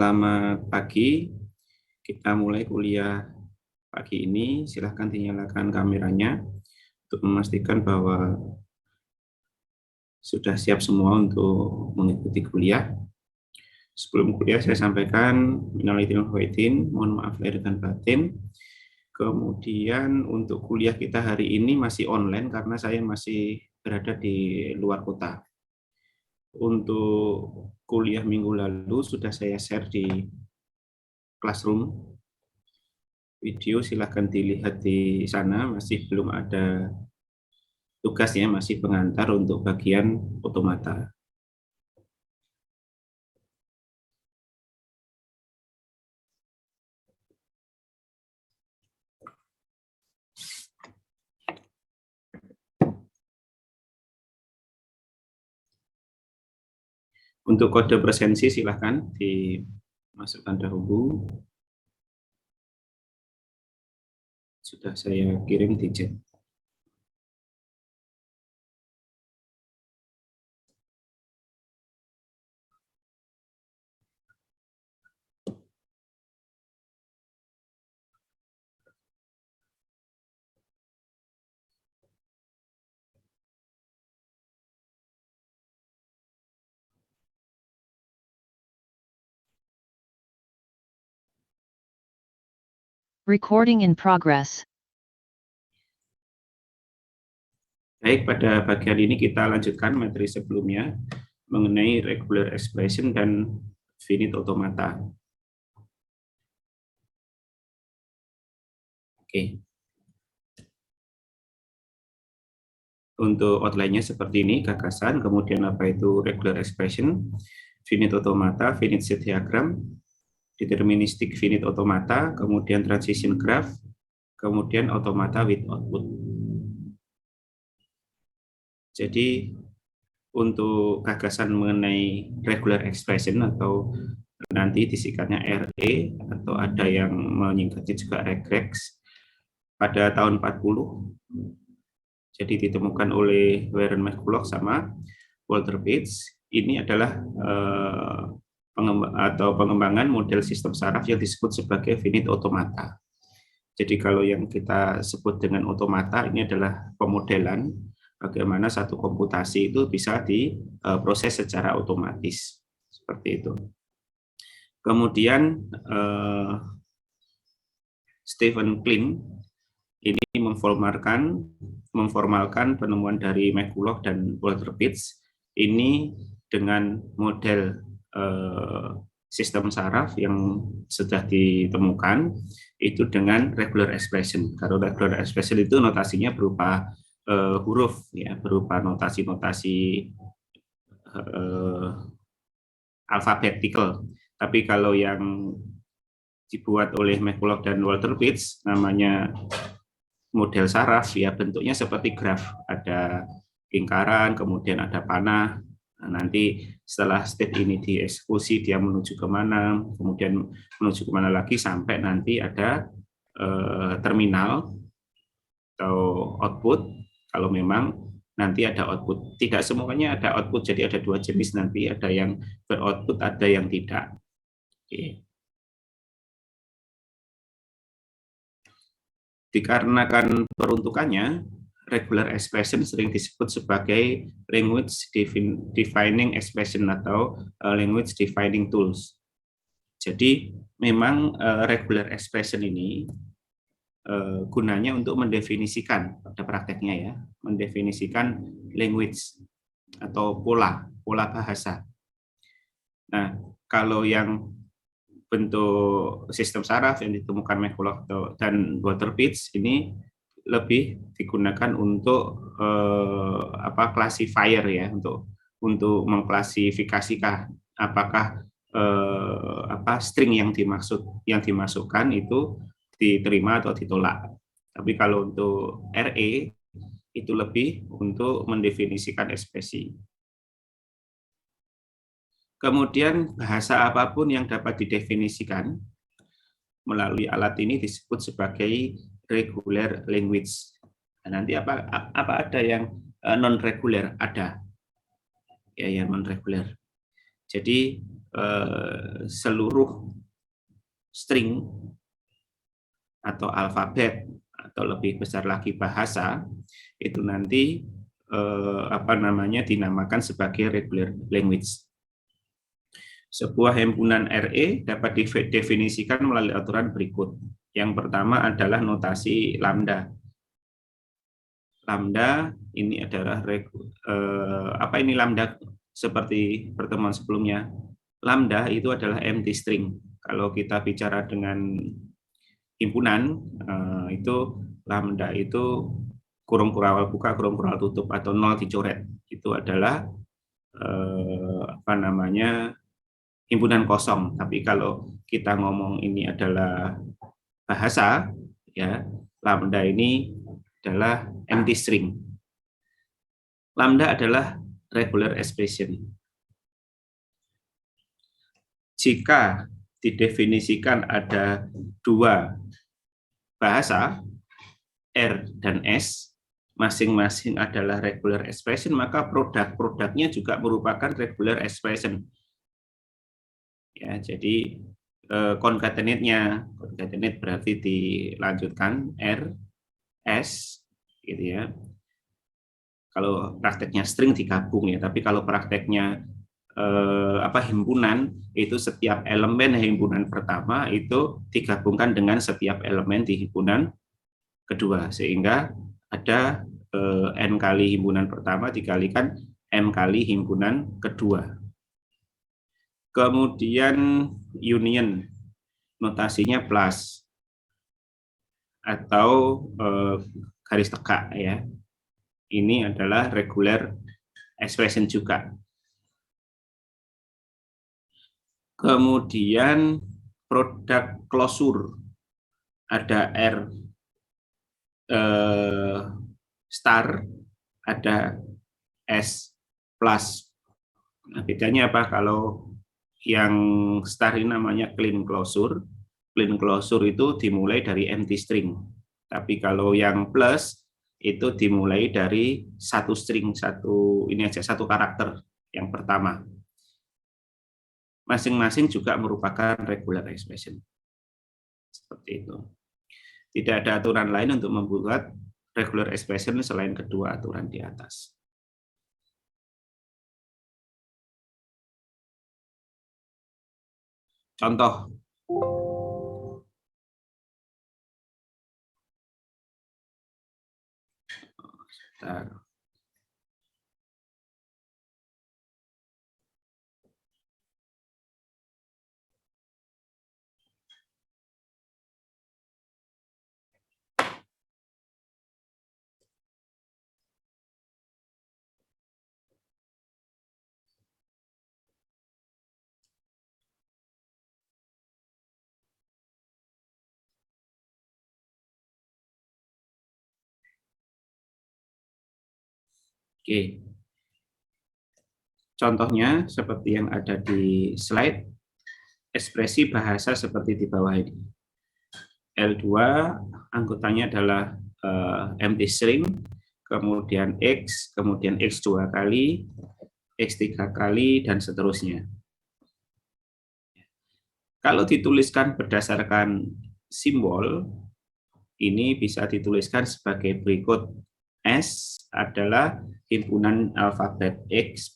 Selamat pagi, kita mulai kuliah pagi ini. Silahkan dinyalakan kameranya untuk memastikan bahwa sudah siap semua untuk mengikuti kuliah. Sebelum kuliah saya sampaikan minal aidin wal faizin, mohon maaf lahir dan batin. Kemudian untuk kuliah kita hari ini masih online karena saya masih berada di luar kota. Untuk kuliah minggu lalu sudah saya share di Classroom. Video silahkan dilihat di sana, masih belum ada tugasnya, masih pengantar untuk bagian otomata. Untuk kode presensi silahkan dimasukkan dahulu. Sudah saya kirim di chat. Recording in progress. Baik, pada bagian ini kita lanjutkan materi sebelumnya mengenai regular expression dan finite automata. Oke. Untuk outline-nya seperti ini, gagasan, kemudian apa itu regular expression, finite automata, finite state diagram, deterministic finite automata, kemudian transition graph, kemudian automata with output. Jadi untuk gagasan mengenai regular expression atau nanti disingkatnya RE atau ada yang menyingkatnya juga regrex, pada tahun 40 jadi ditemukan oleh Warren McCulloch sama Walter Bates. Ini adalah pengembangan model sistem saraf yang disebut sebagai finite automata. Jadi kalau yang kita sebut dengan automata ini adalah pemodelan bagaimana satu komputasi itu bisa diproses secara otomatis seperti itu. Kemudian Stephen Klein ini memformalkan penemuan dari McCulloch dan Walter Bates ini dengan model sistem saraf yang sudah ditemukan itu dengan regular expression. Kalau regular expression itu notasinya berupa huruf, ya, berupa notasi-notasi alfabetikal. Tapi kalau yang dibuat oleh McCulloch dan Walter Bates namanya model saraf, ya bentuknya seperti graf, ada lingkaran, kemudian ada panah. Nah, nanti setelah state ini dieksekusi dia menuju kemana, kemudian menuju kemana lagi sampai nanti ada terminal atau output. Kalau memang nanti ada output, tidak semuanya ada output, jadi ada dua jenis nanti, ada yang beroutput, ada yang tidak. Oke. Dikarenakan peruntukannya, regular expression sering disebut sebagai language defining expression atau language defining tools. Jadi memang regular expression ini gunanya untuk mendefinisikan pada prakteknya, ya, mendefinisikan language atau pola bahasa. Nah, kalau yang bentuk sistem saraf yang ditemukan McCulloch dan Walter Bates ini lebih digunakan untuk classifier, ya, untuk mengklasifikasikan apakah string yang dimasukkan itu diterima atau ditolak. Tapi kalau untuk RE itu lebih untuk mendefinisikan ekspresi. Kemudian bahasa apapun yang dapat didefinisikan melalui alat ini disebut sebagai regular language. Nah, nanti apa ada yang non regular? Ada, ya, yang non regular. Jadi seluruh string atau alfabet atau lebih besar lagi bahasa itu nanti dinamakan sebagai regular language. Sebuah himpunan RE dapat didefinisikan melalui aturan berikut. Yang pertama adalah notasi lambda. Lambda ini adalah apa ini lambda? Seperti pertemuan sebelumnya, lambda itu adalah empty string. Kalau kita bicara dengan himpunan, itu lambda itu kurung kurawal buka, kurung kurawal tutup, atau nol dicoret. Itu adalah himpunan kosong. Tapi kalau kita ngomong ini adalah bahasa, ya, lambda ini adalah empty string. Lambda adalah regular expression. Jika didefinisikan ada dua bahasa, R dan S, masing-masing adalah regular expression, maka produk-produknya juga merupakan regular expression. Ya, jadi concatenate-nya, concatenate berarti dilanjutkan R, S, gitu ya. Kalau prakteknya string digabung ya, tapi kalau prakteknya himpunan itu setiap elemen himpunan pertama itu digabungkan dengan setiap elemen di himpunan kedua, sehingga ada n kali himpunan pertama dikalikan m kali himpunan kedua. Kemudian union, notasinya plus atau garis tegak ya. Ini adalah regular expression juga. Kemudian produk closure, ada R star, ada S plus. Nah, bedanya apa? Kalau yang star ini namanya clean closure. Clean closure itu dimulai dari empty string. Tapi kalau yang plus itu dimulai dari satu string, satu karakter yang pertama. Masing-masing juga merupakan regular expression. Seperti itu. Tidak ada aturan lain untuk membuat regular expression selain kedua aturan di atas. Contoh. Bentar. Oke. Contohnya seperti yang ada di slide, ekspresi bahasa seperti di bawah ini. L2 anggotanya adalah empty string, kemudian X, kemudian X 2 kali, X 3 kali, dan seterusnya. Kalau dituliskan berdasarkan simbol, ini bisa dituliskan sebagai berikut. S adalah himpunan alfabet X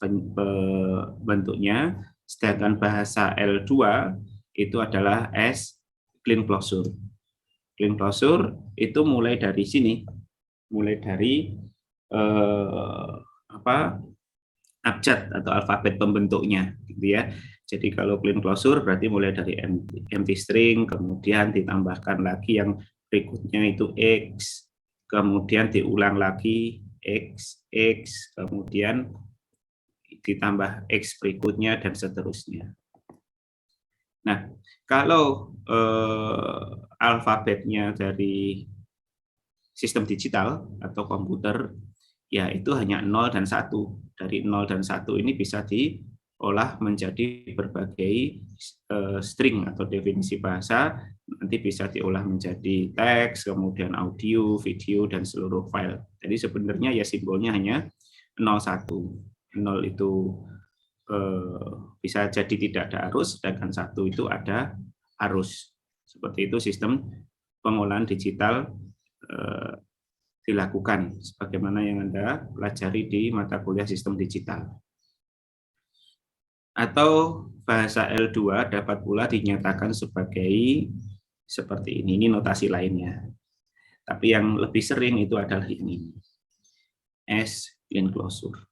bentuknya, sedangkan bahasa L2 itu adalah S clean closure. Clean closure itu mulai dari sini, mulai dari abjad atau alfabet pembentuknya, gitu ya. Jadi kalau clean closure berarti mulai dari empty string, kemudian ditambahkan lagi yang berikutnya itu X, kemudian diulang lagi X, kemudian ditambah X berikutnya, dan seterusnya. Nah, kalau alfabetnya dari sistem digital atau komputer, ya itu hanya 0 dan 1. Dari 0 dan 1 ini bisa diolah menjadi berbagai string atau definisi bahasa, nanti bisa diolah menjadi teks, kemudian audio, video, dan seluruh file. Jadi sebenarnya ya simbolnya hanya 01. 0 itu bisa jadi tidak ada arus, sedangkan satu itu ada arus. Seperti itu sistem pengolahan digital dilakukan, sebagaimana yang Anda pelajari di mata kuliah sistem digital. Atau bahasa L2 dapat pula dinyatakan sebagai seperti ini notasi lainnya. Tapi yang lebih sering itu adalah ini, S clean closure.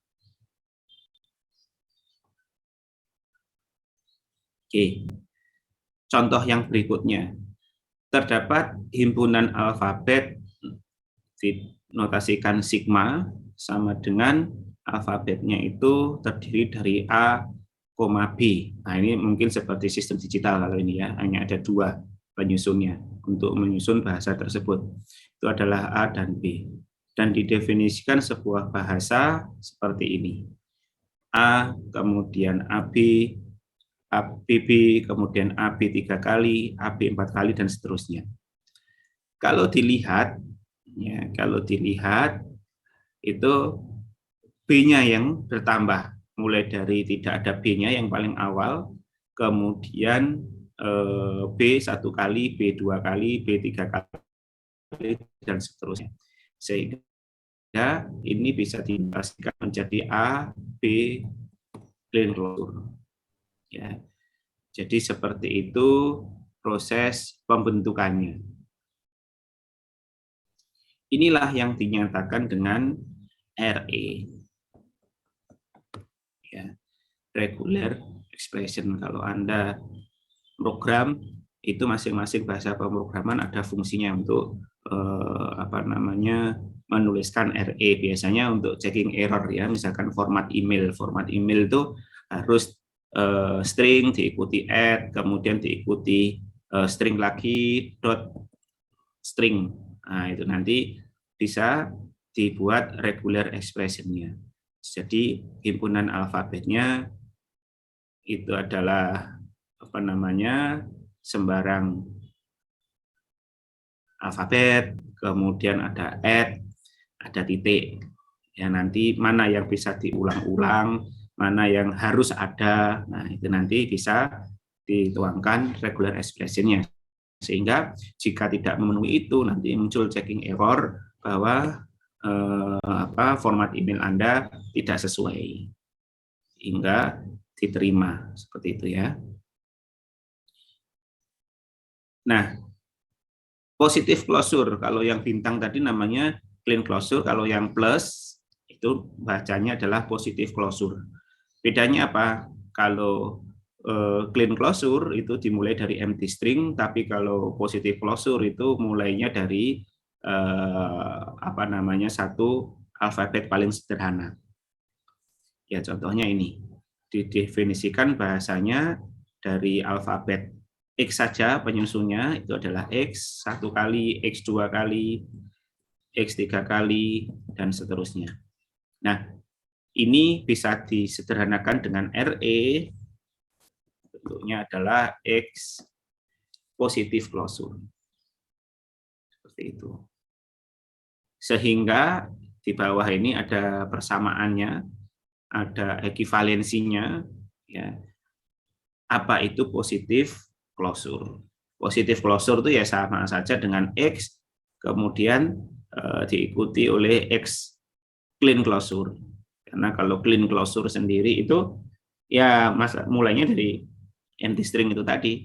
Oke, contoh yang berikutnya. Terdapat himpunan alfabet dinotasikan sigma sama dengan alfabetnya itu terdiri dari A, B. Nah, ini mungkin seperti sistem digital kalau ini ya, hanya ada 2 penyusunnya untuk menyusun bahasa tersebut. Itu adalah A dan B. Dan didefinisikan sebuah bahasa seperti ini. A, kemudian AB, ABB, kemudian AB 3 kali, AB 4 kali, dan seterusnya. Kalau dilihat, ya, itu B-nya yang bertambah, mulai dari tidak ada B-nya yang paling awal, kemudian B 1 kali, B 2 kali, B 3 kali, dan seterusnya. Sehingga ini bisa dipastikan menjadi A, B, clean closure. Ya. Jadi seperti itu proses pembentukannya. Inilah yang dinyatakan dengan RE. Ya, regular expression. Kalau Anda program itu masing-masing bahasa pemrograman ada fungsinya untuk menuliskan RE, biasanya untuk checking error ya, misalkan format email itu harus string diikuti add, kemudian diikuti string lagi dot string. Nah, itu nanti bisa dibuat regular expression-nya. Jadi himpunan alfabetnya itu adalah sembarang alfabet, kemudian ada add, ada titik. Ya, nanti mana yang bisa diulang-ulang, mana yang harus ada, nah itu nanti bisa dituangkan regular expression-nya. Sehingga jika tidak memenuhi itu, nanti muncul checking error bahwa format email Anda tidak sesuai, hingga diterima seperti itu ya. Nah, positive closure, kalau yang bintang tadi namanya clean closure, kalau yang plus itu bacanya adalah positive closure. Bedanya apa? Kalau clean closure itu dimulai dari empty string, tapi kalau positive closure itu mulainya dari satu alfabet paling sederhana. Ya, contohnya ini. Didefinisikan bahasanya dari alfabet X saja, penyusunnya itu adalah X 1 kali, X 2 kali, X 3 kali, dan seterusnya. Nah, ini bisa disederhanakan dengan RE, bentuknya adalah X positive closure. Seperti itu. Sehingga di bawah ini ada persamaannya, ada ekivalensinya, ya. Apa itu positive closure? Positive closure itu ya sama saja dengan X, kemudian diikuti oleh X clean closure. Karena kalau clean closure sendiri itu ya mulainya dari empty string itu tadi.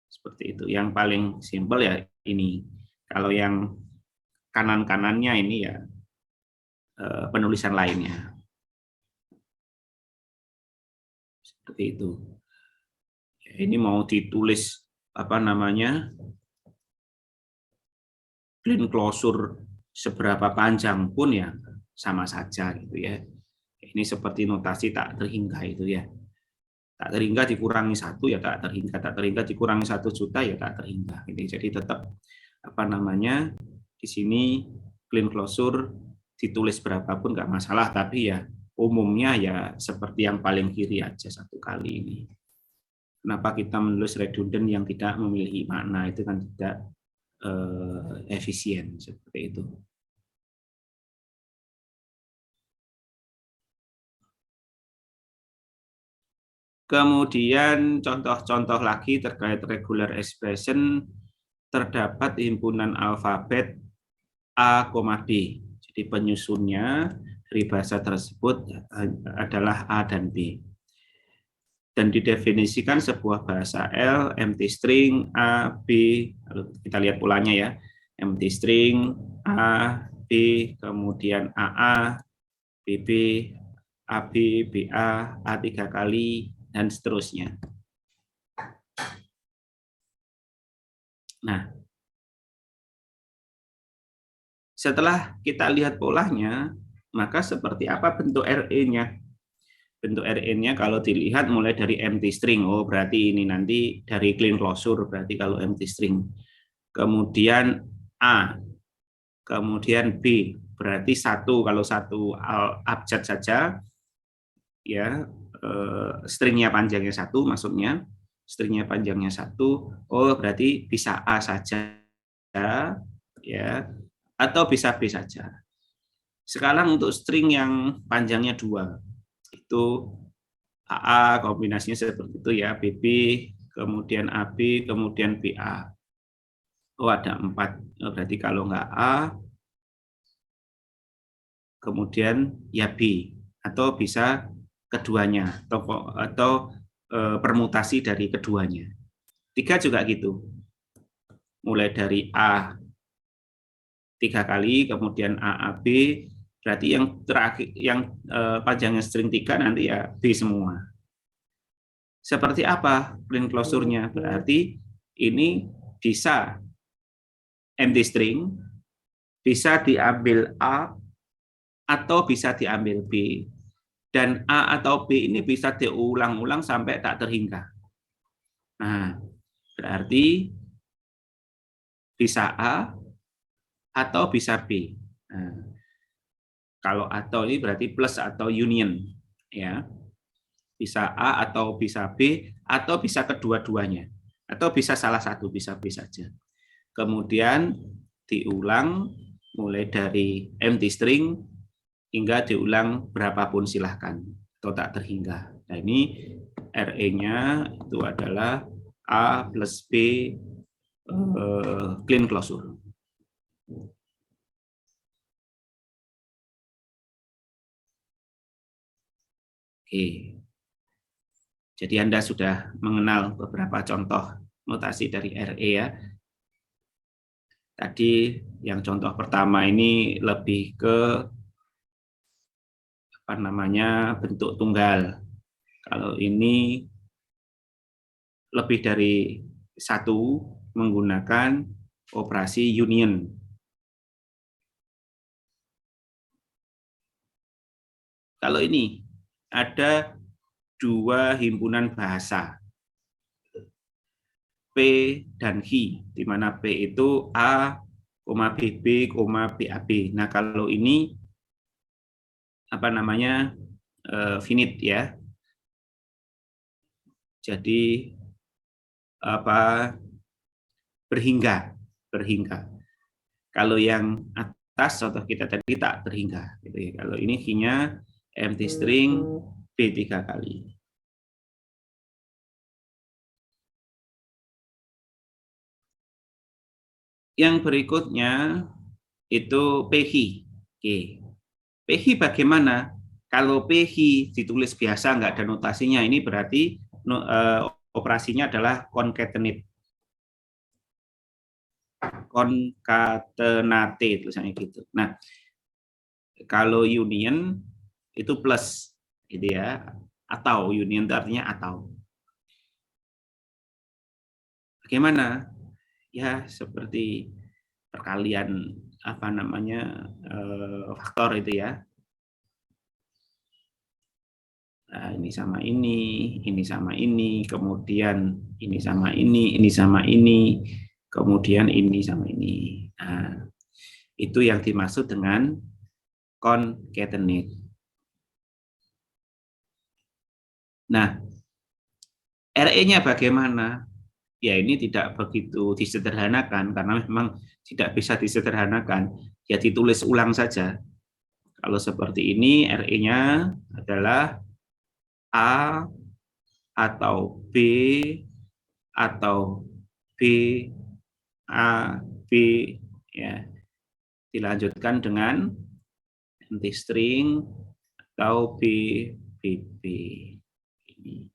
Seperti itu. Yang paling simpel ya ini. Kalau yang kanan-kanannya ini ya penulisan lainnya. Seperti itu. Ini mau ditulis clean closure seberapa panjang pun ya sama saja gitu ya. Ini seperti notasi tak terhingga itu ya. Tak terhingga dikurangi 1 ya tak terhingga, tak terhingga dikurangi 1 juta ya tak terhingga. Jadi tetap di sini clean closure ditulis berapapun nggak masalah, tapi ya umumnya ya seperti yang paling kiri aja 1 kali ini. Kenapa kita menulis redundant yang tidak memiliki makna, itu kan tidak efisien seperti itu. Kemudian contoh-contoh lagi terkait regular expression, terdapat himpunan alfabet A, B. Jadi penyusunnya dari bahasa tersebut adalah A dan B. Dan didefinisikan sebuah bahasa L, empty string, A, B, lalu kita lihat polanya ya, empty string, A, B, kemudian AA, BB, AB, BA, A 3 kali, dan seterusnya. Nah, setelah kita lihat polanya, maka seperti apa bentuk RE-nya? Bentuk RE-nya kalau dilihat mulai dari empty string, oh berarti ini nanti dari clean closure, berarti kalau empty string. Kemudian A, kemudian B, berarti satu, kalau satu abjad saja, ya stringnya panjangnya satu, maksudnya stringnya panjangnya satu, oh berarti bisa A saja, ya, atau bisa B saja. Sekarang untuk string yang panjangnya 2, itu AA kombinasinya seperti itu ya, BB, kemudian AB, kemudian BA. Oh ada 4, oh, berarti kalau nggak A, kemudian ya B, atau bisa keduanya, atau permutasi dari keduanya. 3 juga gitu, mulai dari A 3 kali, kemudian AAB, berarti yang terakhir, yang panjangnya string 3 nanti ya B semua. Seperti apa clean closure-nya? Berarti ini bisa empty string, bisa diambil A, atau bisa diambil B. Dan A atau B ini bisa diulang-ulang sampai tak terhingga. Nah, berarti bisa A atau bisa B. Nah, kalau atau ini berarti plus atau union, ya. Bisa A atau bisa B, atau bisa kedua-duanya, atau bisa salah satu, bisa B saja. Kemudian diulang mulai dari empty string hingga diulang berapapun silahkan, atau tak terhingga. Nah ini RE-nya itu adalah A plus B clean closure. Oke. Jadi Anda sudah mengenal beberapa contoh notasi dari RE ya. Tadi yang contoh pertama ini lebih ke apa namanya bentuk tunggal. Kalau ini lebih dari satu menggunakan operasi union. Kalau ini ada 2 himpunan bahasa, P dan Hi, di mana P itu A, BB, BAB. Nah kalau ini apa namanya finite ya. Jadi apa berhingga. Kalau yang atas contoh kita tadi tak terhingga gitu ya. Kalau ini Hi-nya empty string B 3 kali. Yang berikutnya itu PHI. Oke. PHI bagaimana? Kalau PHI ditulis biasa nggak ada notasinya, ini berarti operasinya adalah concatenate. Concatenate tulisannya gitu. Nah, kalau union itu plus gitu ya, atau union itu artinya atau. Bagaimana? Ya seperti perkalian apa namanya faktor itu ya. Nah, ini sama ini sama ini, kemudian ini sama ini sama ini, kemudian ini sama ini. Nah, itu yang dimaksud dengan concatenate. Nah, RE-nya bagaimana? Ya ini tidak begitu disederhanakan karena memang tidak bisa disederhanakan. Ya ditulis ulang saja. Kalau seperti ini RE-nya adalah A atau B, atau B, A, B, ya. Dilanjutkan dengan empty string atau B, BB. Ini.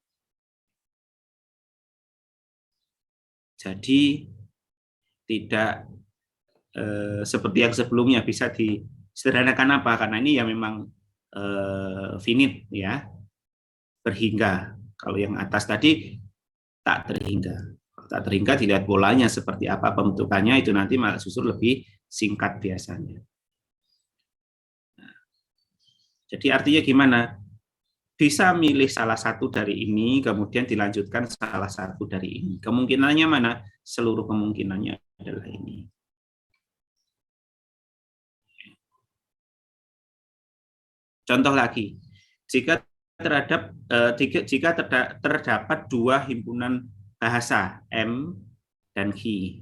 Jadi tidak seperti yang sebelumnya bisa disederhanakan apa? Karena ini ya memang finite ya, berhingga. Kalau yang atas tadi tak terhingga. Kalau tak terhingga dilihat polanya seperti apa pembentukannya, itu nanti malah justru lebih singkat biasanya. Jadi artinya gimana? Bisa milih salah satu dari ini, kemudian dilanjutkan salah satu dari ini. Kemungkinannya mana? Seluruh kemungkinannya adalah ini. Contoh lagi, jika terdapat dua himpunan bahasa M dan Hi,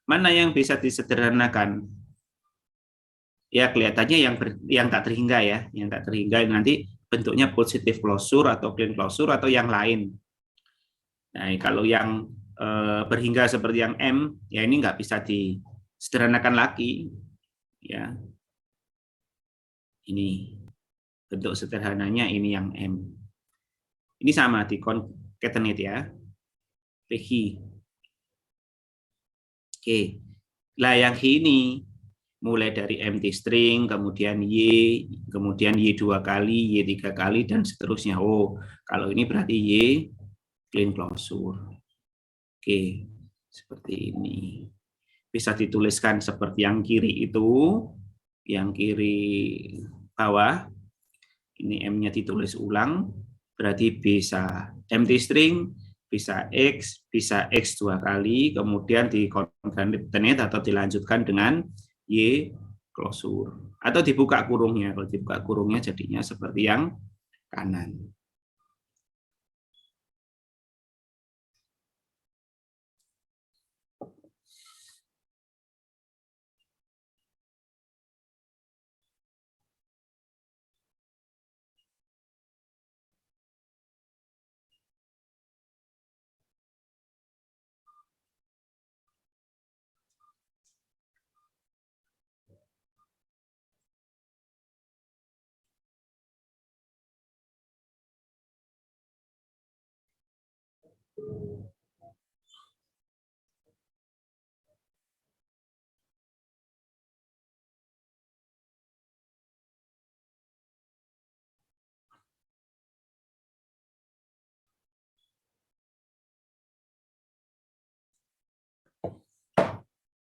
mana yang bisa disederhanakan? Ya kelihatannya yang tak terhingga ya, yang tak terhingga nanti bentuknya positive closure atau clean closure atau yang lain. Nah kalau yang berhingga seperti yang M, ya ini nggak bisa disederhanakan lagi, ya. Ini bentuk sederhananya ini yang M. Ini sama di concatenate ya, PH. Oke, lah yang ini mulai dari empty string, kemudian Y, kemudian Y 2 kali, Y 3 kali, dan seterusnya. Oh, kalau ini berarti Y clean closure. Oke, seperti ini. Bisa dituliskan seperti yang kiri itu, yang kiri bawah, ini M-nya ditulis ulang, berarti bisa empty string, bisa X 2 kali, kemudian di concatenate atau dilanjutkan dengan Y closure. Atau dibuka kurungnya, kalau dibuka kurungnya jadinya seperti yang kanan.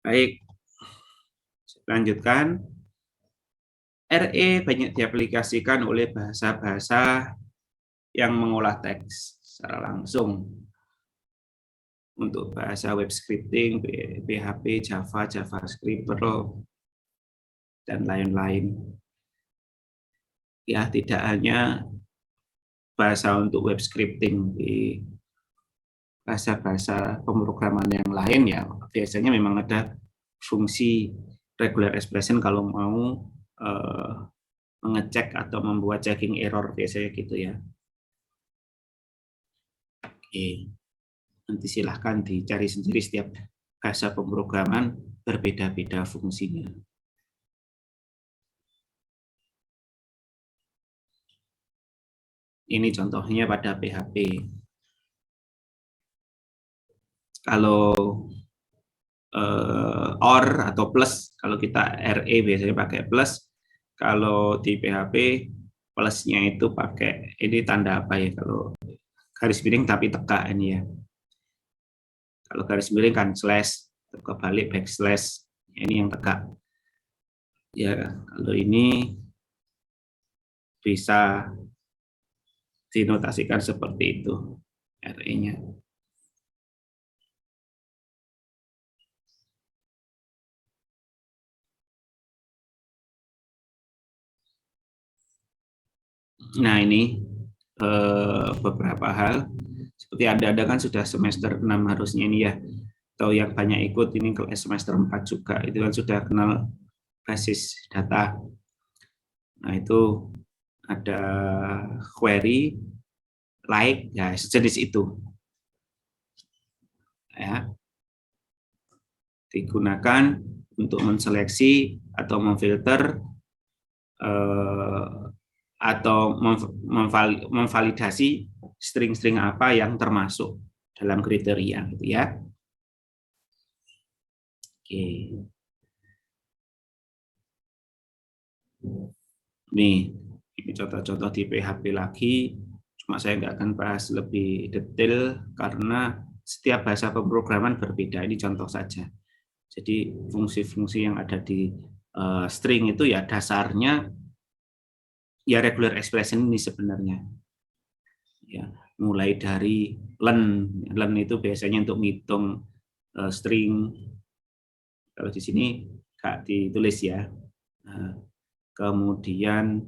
Baik, lanjutkan. RE banyak diaplikasikan oleh bahasa-bahasa yang mengolah teks secara langsung. Untuk bahasa web scripting, PHP, Java, JavaScript, Perl, dan lain-lain. Ya, tidak hanya bahasa untuk web scripting, di bahasa-bahasa pemrograman yang lain ya biasanya memang ada fungsi regular expression kalau mau mengecek atau membuat checking error biasanya gitu ya. Oke, nanti silahkan dicari sendiri, setiap bahasa pemrograman berbeda-beda fungsinya. Ini contohnya pada PHP. Kalau OR atau plus, kalau kita RE biasanya pakai plus, kalau di PHP plusnya itu pakai ini tanda apa ya, kalau garis miring tapi tegak ini ya. Kalau garis miring kan slash, kebalik backslash, ini yang tegak. Ya, kalau ini bisa dinotasikan seperti itu RE-nya. Nah, ini beberapa hal seperti Anda kan sudah semester 6 harusnya ini ya, atau yang banyak ikut ini ke semester 4 juga, itu kan sudah kenal basis data. Nah, itu ada query, like, ya sejenis itu. Ya, digunakan untuk menseleksi atau memfilter atau memvalidasi string-string apa yang termasuk dalam kriteria, gitu ya. Oke. Nih, ini contoh-contoh di PHP lagi, cuma saya nggak akan bahas lebih detail karena setiap bahasa pemrograman berbeda. Ini contoh saja. Jadi fungsi-fungsi yang ada di string itu ya dasarnya ya regular expression ini sebenarnya. Ya, mulai dari len itu biasanya untuk menghitung string. Kalau di sini nggak ditulis ya. Nah, kemudian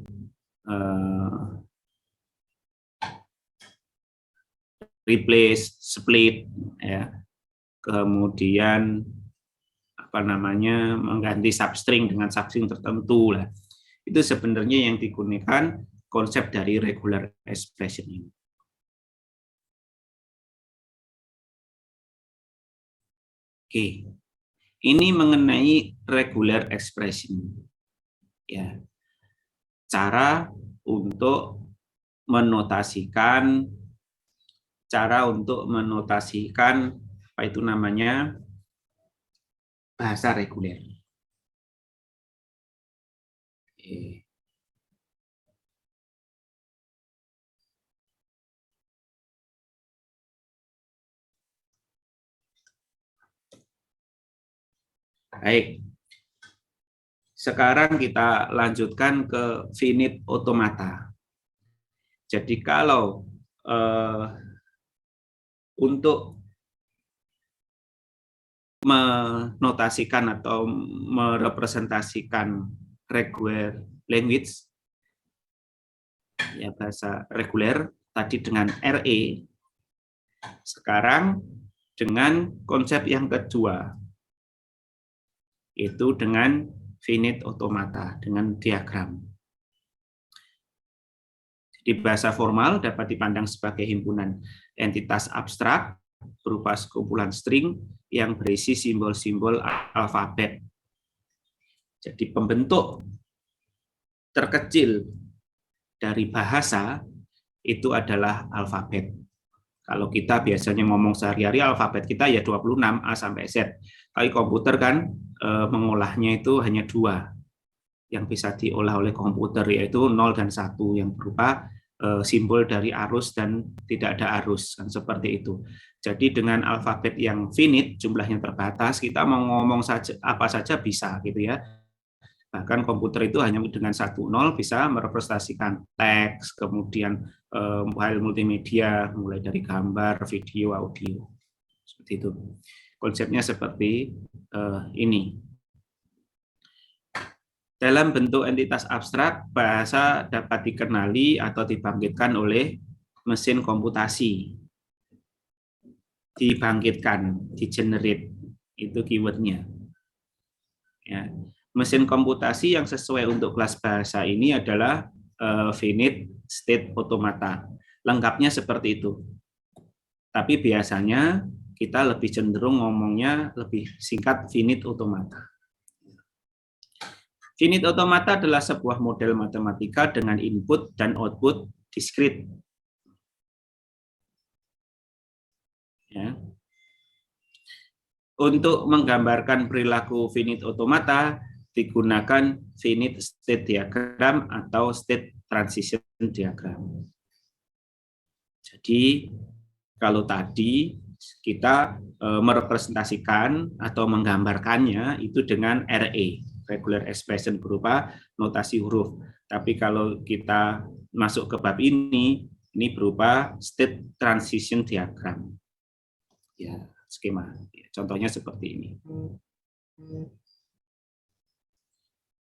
replace, split, ya. Kemudian apa namanya mengganti substring dengan substring tertentu lah. Itu sebenarnya yang digunakan konsep dari regular expression ini. Oke, ini mengenai regular expression. Ya, cara untuk menotasikan apa itu namanya bahasa reguler. Oke. Baik. Sekarang kita lanjutkan ke finite automata. Jadi kalau untuk menotasikan atau merepresentasikan regular language, ya bahasa reguler tadi dengan RE, sekarang dengan konsep yang kedua, itu dengan finite automata, dengan diagram. Di bahasa formal dapat dipandang sebagai himpunan entitas abstrak berupa sekumpulan string yang berisi simbol-simbol alfabet. Jadi pembentuk terkecil dari bahasa itu adalah alfabet. Kalau kita biasanya ngomong sehari-hari, alfabet kita ya 26 A sampai Z. Tapi komputer kan mengolahnya itu hanya 2 yang bisa diolah oleh komputer, yaitu 0 dan 1 yang berupa simbol dari arus dan tidak ada arus, kan seperti itu. Jadi dengan alfabet yang finite, jumlahnya terbatas, kita mau ngomong saja apa saja bisa gitu ya. Bahkan komputer itu hanya dengan 1 0 bisa merepresentasikan teks, kemudian file multimedia, mulai dari gambar, video, audio. Seperti itu. Konsepnya seperti ini. Dalam bentuk entitas abstrak, bahasa dapat dikenali atau dibangkitkan oleh mesin komputasi. Dibangkitkan, di-generate, itu keywordnya. Ya. Mesin komputasi yang sesuai untuk kelas bahasa ini adalah finite state automata. Lengkapnya seperti itu. Tapi biasanya kita lebih cenderung ngomongnya lebih singkat finite automata. Finite automata adalah sebuah model matematika dengan input dan output diskrit. Ya. Untuk menggambarkan perilaku finite automata digunakan finite state diagram atau state transition diagram. Jadi kalau tadi kita merepresentasikan atau menggambarkannya itu dengan RE, regular expression berupa notasi huruf. Tapi kalau kita masuk ke bab ini berupa state transition diagram. Ya, skema. Contohnya seperti ini.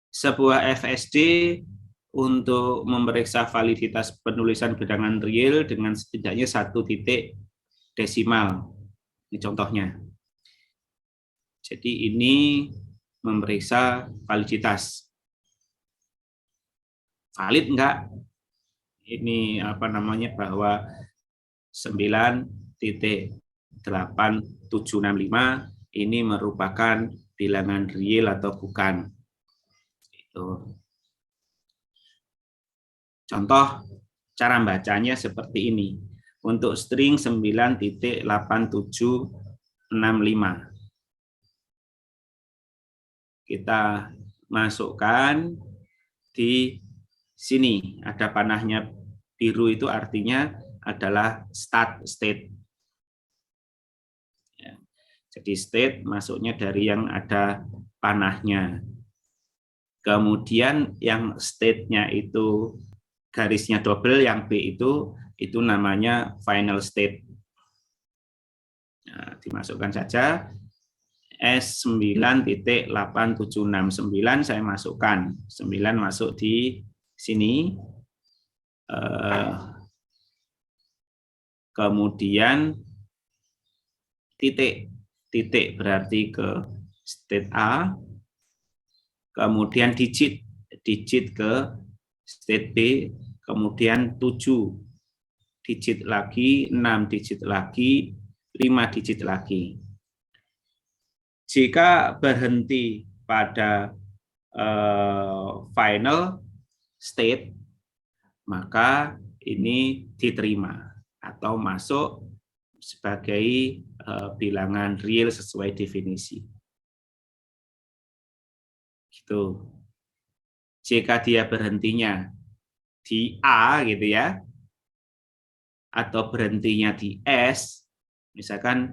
Sebuah FSD untuk memeriksa validitas penulisan bilangan real dengan setidaknya 1 titik desimal. Ini contohnya. Jadi ini memeriksa validitas. Valid enggak? ini apa namanya, bahwa 9.8765 ini merupakan bilangan real atau bukan. Itu. Contoh cara bacanya seperti ini. Untuk string 9.8765. Kita masukkan di sini. Ada panahnya biru, itu artinya adalah start state. Ya. Jadi state masuknya dari yang ada panahnya. Kemudian yang state-nya itu garisnya double, yang B itu namanya final state. Nah, dimasukkan saja S9.8769, saya masukkan 9 masuk di sini. Kemudian titik berarti ke state A, kemudian digit ke state B, kemudian 7 digit lagi, 6 digit lagi, 5 digit lagi. Jika berhenti pada final state, maka ini diterima atau masuk sebagai bilangan real sesuai definisi. Gitu. Jika dia berhentinya di A gitu ya, atau berhentinya di S, misalkan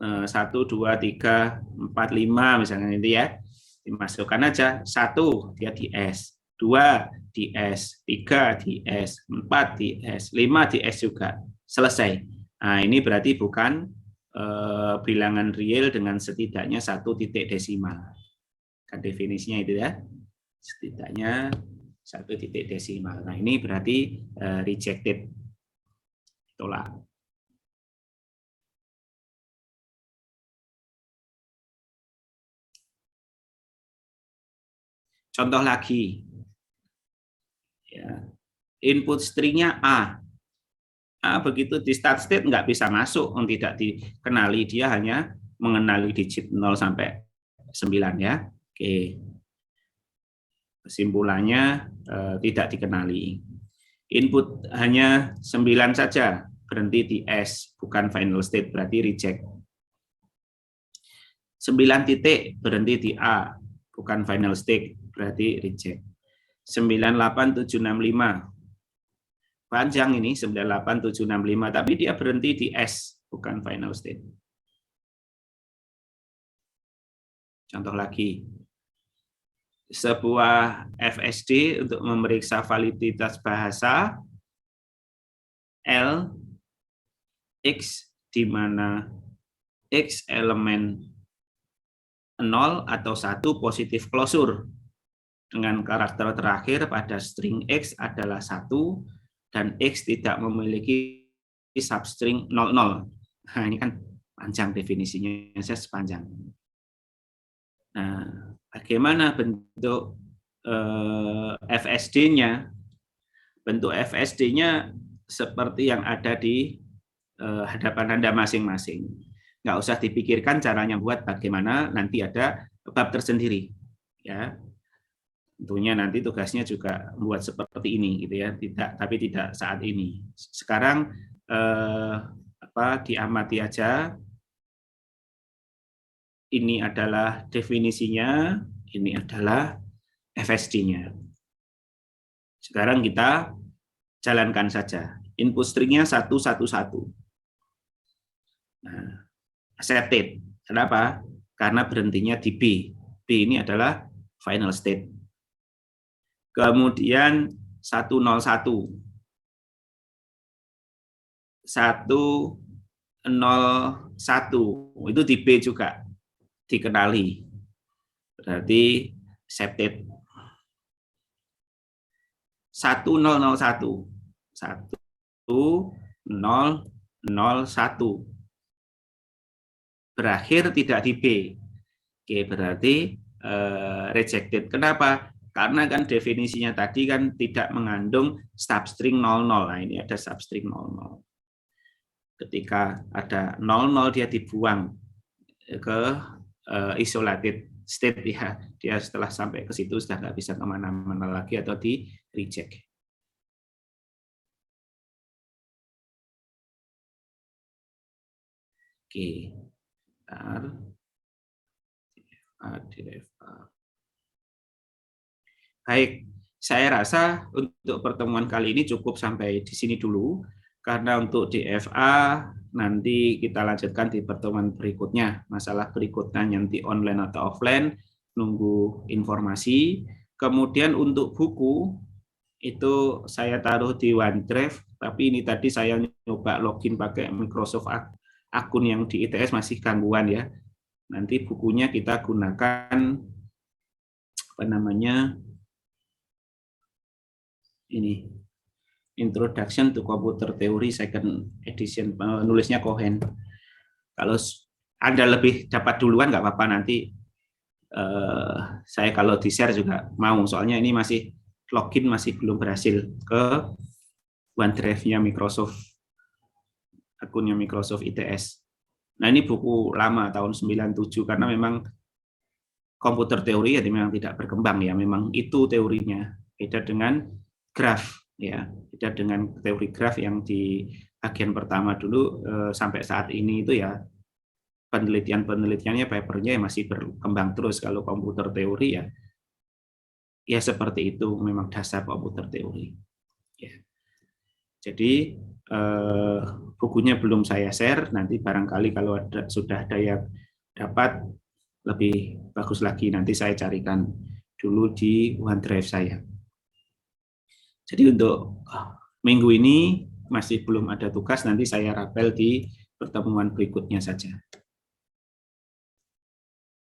1, 2, 3, 4, 5 misalnya itu ya, dimasukkan aja 1 dia di S, 2 di S, 3 di S, 4 di S, 5 di S juga, selesai. Nah ini berarti bukan bilangan real dengan setidaknya 1 titik desimal. Kan definisinya itu ya, setidaknya 1 titik desimal. Nah ini berarti rejected, tolak. Contoh lagi, ya, input stringnya A. Begitu di start state nggak bisa masuk, tidak dikenali, dia hanya mengenali digit 0 sampai 9 ya. Oke. Kesimpulannya tidak dikenali. Input hanya 9 saja, berhenti di S, bukan final state, berarti reject. 9 titik berhenti di A, bukan final state, berarti reject. 98765. Panjang ini 98765, tapi dia berhenti di S, bukan final state. Contoh lagi. Sebuah FSD untuk memeriksa validitas bahasa L X, di mana X elemen 0 atau 1 positif closure dengan karakter terakhir pada string X adalah 1 dan X tidak memiliki substring 00. Nah, ini kan panjang definisinya, saya sepanjang. Nah, bagaimana bentuk FSD-nya? Bentuk FSD-nya seperti yang ada di hadapan Anda masing-masing. Nggak usah dipikirkan caranya buat bagaimana, nanti ada bab tersendiri. Ya, tentunya nanti tugasnya juga membuat seperti ini, gitu ya. Tapi tidak saat ini. Sekarang diamati aja. Ini adalah definisinya, ini adalah FSD-nya. Sekarang kita jalankan saja. Input string-nya 111. Nah, accepted. Kenapa? Karena berhentinya di B. B ini adalah final state. Kemudian 101. 101 itu di B juga dikenali. Berarti accepted. 1001. 1001. Berakhir tidak di B. Oke, berarti rejected. Kenapa? Karena kan definisinya tadi kan tidak mengandung substring 00. Nah, ini ada substring 00. Ketika ada 00 dia dibuang ke isolated state ya. Dia setelah sampai ke situ sudah nggak bisa kemana-mana lagi atau di reject. Oke. DFA. Baik, saya rasa untuk pertemuan kali ini cukup sampai di sini dulu, karena untuk DFA nanti kita lanjutkan di pertemuan berikutnya. Masalah berikutnya nanti online atau offline, nunggu informasi. Kemudian untuk buku, itu saya taruh di OneDrive, tapi ini tadi saya nyoba login pakai Microsoft akun yang di ITS masih gangguan ya. Nanti bukunya kita gunakan apa namanya, ini Introduction to Computer Theory Second Edition, penulisnya Cohen. Kalau Anda lebih dapat duluan nggak apa-apa, nanti saya kalau di share juga mau, soalnya ini masih login masih belum berhasil ke OneDrive-nya Microsoft, akunnya Microsoft ITS. Nah, ini buku lama tahun 97 karena memang komputer teori ya memang tidak berkembang ya, memang itu teorinya. Beda dengan graf ya, beda dengan teori graf yang di bagian pertama dulu sampai saat ini itu ya penelitiannya papernya masih berkembang terus. Kalau komputer teori ya seperti itu, memang dasar komputer teori ya. Jadi bukunya belum saya share, nanti barangkali kalau sudah ada yang dapat lebih bagus lagi, nanti saya carikan dulu di OneDrive saya. Jadi untuk minggu ini masih belum ada tugas, nanti saya rapel di pertemuan berikutnya saja.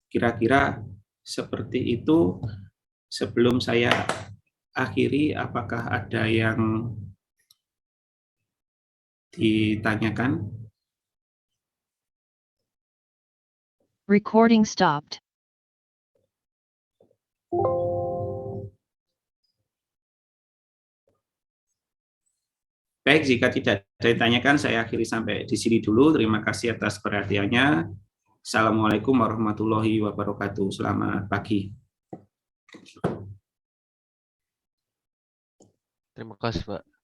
Kira-kira seperti itu. Sebelum saya akhiri, apakah ada yang ditanyakan? Recording stopped. Baik, jika tidak ada yang ditanyakan, saya akhiri sampai di sini dulu. Terima kasih atas perhatiannya. Assalamualaikum warahmatullahi wabarakatuh. Selamat pagi. Terima kasih, Pak.